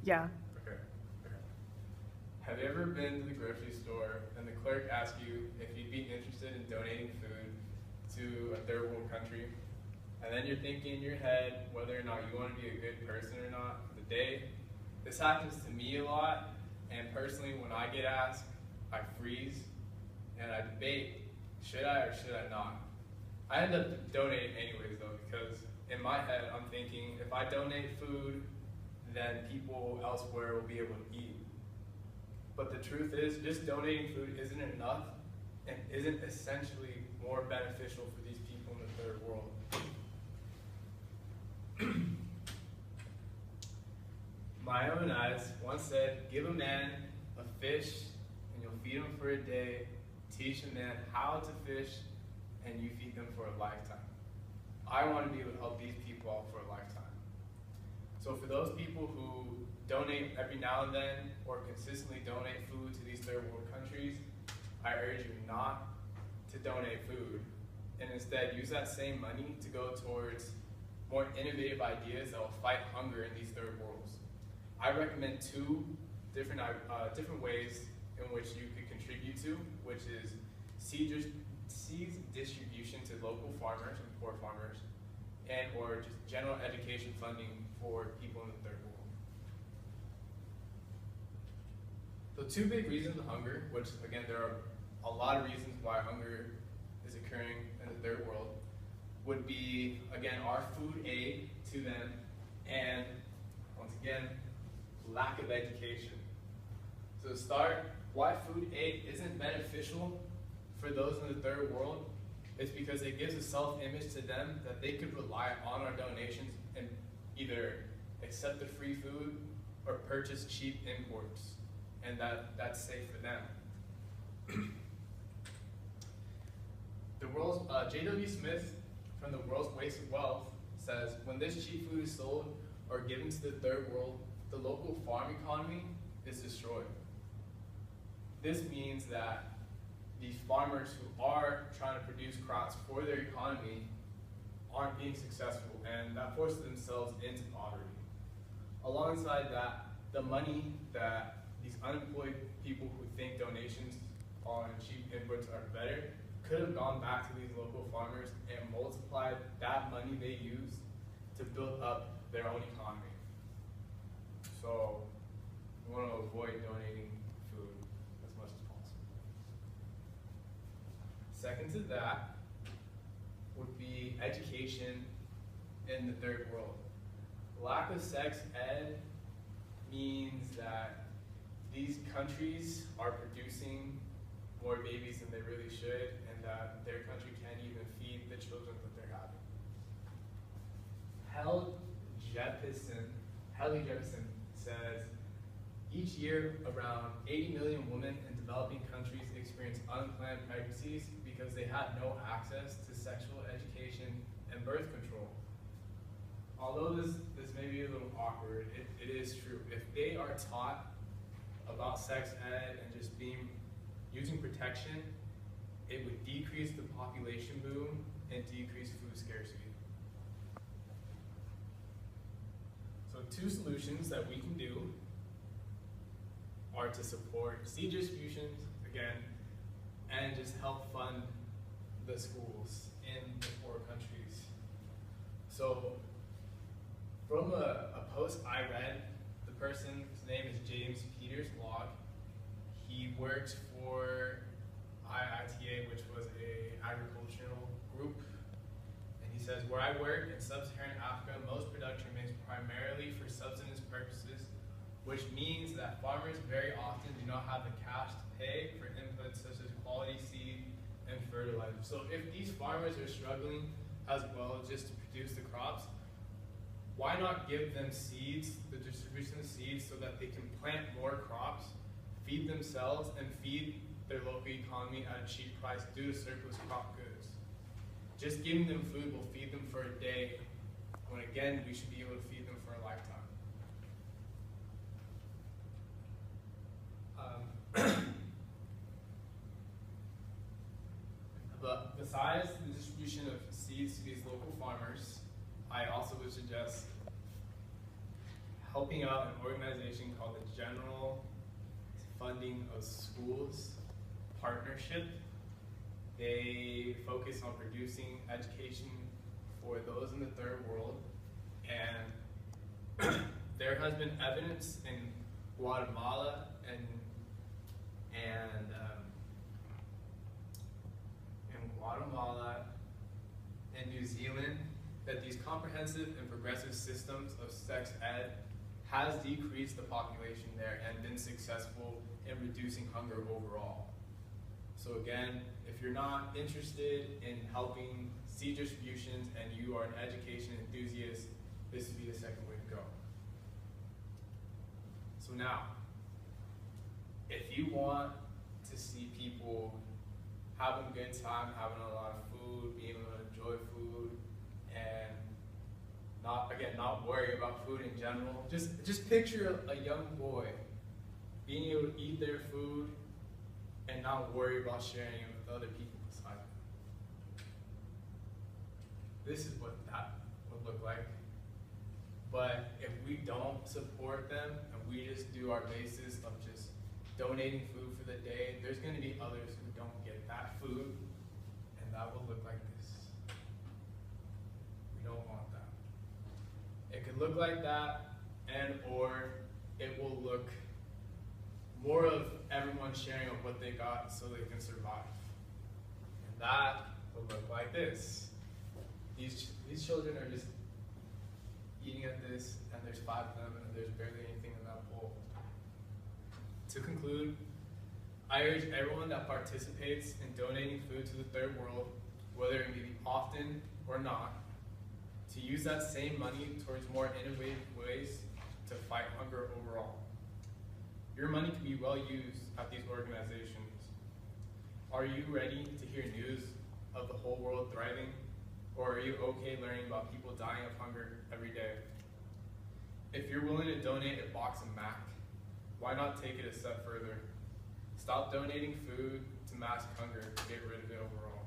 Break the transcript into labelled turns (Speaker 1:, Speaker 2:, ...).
Speaker 1: Yeah.
Speaker 2: Okay. Okay. Have you ever been to the grocery store and the clerk asks you if you'd be interested in donating food to a third world country? And then you're thinking in your head whether or not you want to be a good person or not for the day. This happens to me a lot, and personally when I get asked, I freeze and I debate, should I or should I not? I end up donating anyways though, because in my head I'm thinking if I donate food, then people elsewhere will be able to eat. But the truth is, just donating food isn't enough and isn't essentially more beneficial for these people in the third world. My own eyes once said, give a man a fish and you'll feed him for a day. Teach a man how to fish and you feed them for a lifetime. I want to be able to help these people out for a lifetime. So for those people who donate every now and then or consistently donate food to these third world countries, I urge you not to donate food and instead use that same money to go towards more innovative ideas that will fight hunger in these third worlds. I recommend two different ways in which you could contribute to, which is seeds distribution to local farmers and poor farmers, and or just general education funding for people in the third world. So two big reasons of hunger, which again there are a lot of reasons why hunger is occurring in the third world, would be again our food aid to them and once again lack of education. So to start, why food aid isn't beneficial for those in the third world is because it gives a self-image to them that they could rely on our donations and either accept the free food or purchase cheap imports, and that's safe for them. The world's J.W. Smith from the World's Waste of Wealth says, when this cheap food is sold or given to the third world, the local farm economy is destroyed. This means that these farmers who are trying to produce crops for their economy aren't being successful, and that forces themselves into poverty. Alongside that, the money that these unemployed people who think donations on cheap inputs are better could have gone back to these local farmers and multiplied that money they use to build up their own economy. So we want to avoid donating food as much as possible. Second to that would be education in the third world. Lack of sex ed means that these countries are producing more babies than they really should, and that their country can't even feed the children that they're having. Hallie Jepsen says, each year around 80 million women in developing countries experience unplanned pregnancies because they had no access to sexual education and birth control. Although this may be a little awkward, it is true. If they are taught about sex ed and just using protection, it would decrease the population boom and decrease food scarcity. So two solutions that we can do are to support seed distributions, again, and just help fund the schools in the poor countries. So from a post I read, the person's name is James Peters Log. He works for IITA, which was an agricultural group. And he says, where I work in sub-Saharan Africa, most production remains primarily for subsistence purposes, which means that farmers very often do not have the cash to pay for inputs such as quality seed and fertilizer. So if these farmers are struggling as well just to produce the crops, why not give them seeds, the distribution of seeds, so that they can plant more crops, feed themselves, and feed their local economy at a cheap price due to surplus crop goods. Just giving them food will feed them for a day, when again, we should be able to feed them for a lifetime. But besides the distribution of seeds to these local farmers, I also would suggest helping out an organization called the General Funding of Schools Partnership. They focus on producing education for those in the third world, and there has been evidence in Guatemala and New Zealand that these comprehensive and progressive systems of sex ed has decreased the population there and been successful in reducing hunger overall. So again, if you're not interested in helping seed distributions and you are an education enthusiast, this would be the second way to go. So now, if you want to see people having a good time, having a lot of food, being able to enjoy food, and not worry about food in general, just picture a young boy being able to eat their food and not worry about sharing it with other people beside them. This is what that would look like. But if we don't support them and we just do our basis of just donating food for the day, there's going to be others who don't get that food, and that will look like this. We don't want that. It could look like that, and or it will look more of everyone sharing of what they got so they can survive. And that will look like this. These children are just eating at this, and there's 5 of them, and there's barely anything in that bowl. To conclude, I urge everyone that participates in donating food to the third world, whether it may be often or not, to use that same money towards more innovative ways to fight hunger overall. Your money can be well used at these organizations. Are you ready to hear news of the whole world thriving? Or are you okay learning about people dying of hunger every day? If you're willing to donate a box of mac, why not take it a step further? Stop donating food to mask hunger to get rid of it overall.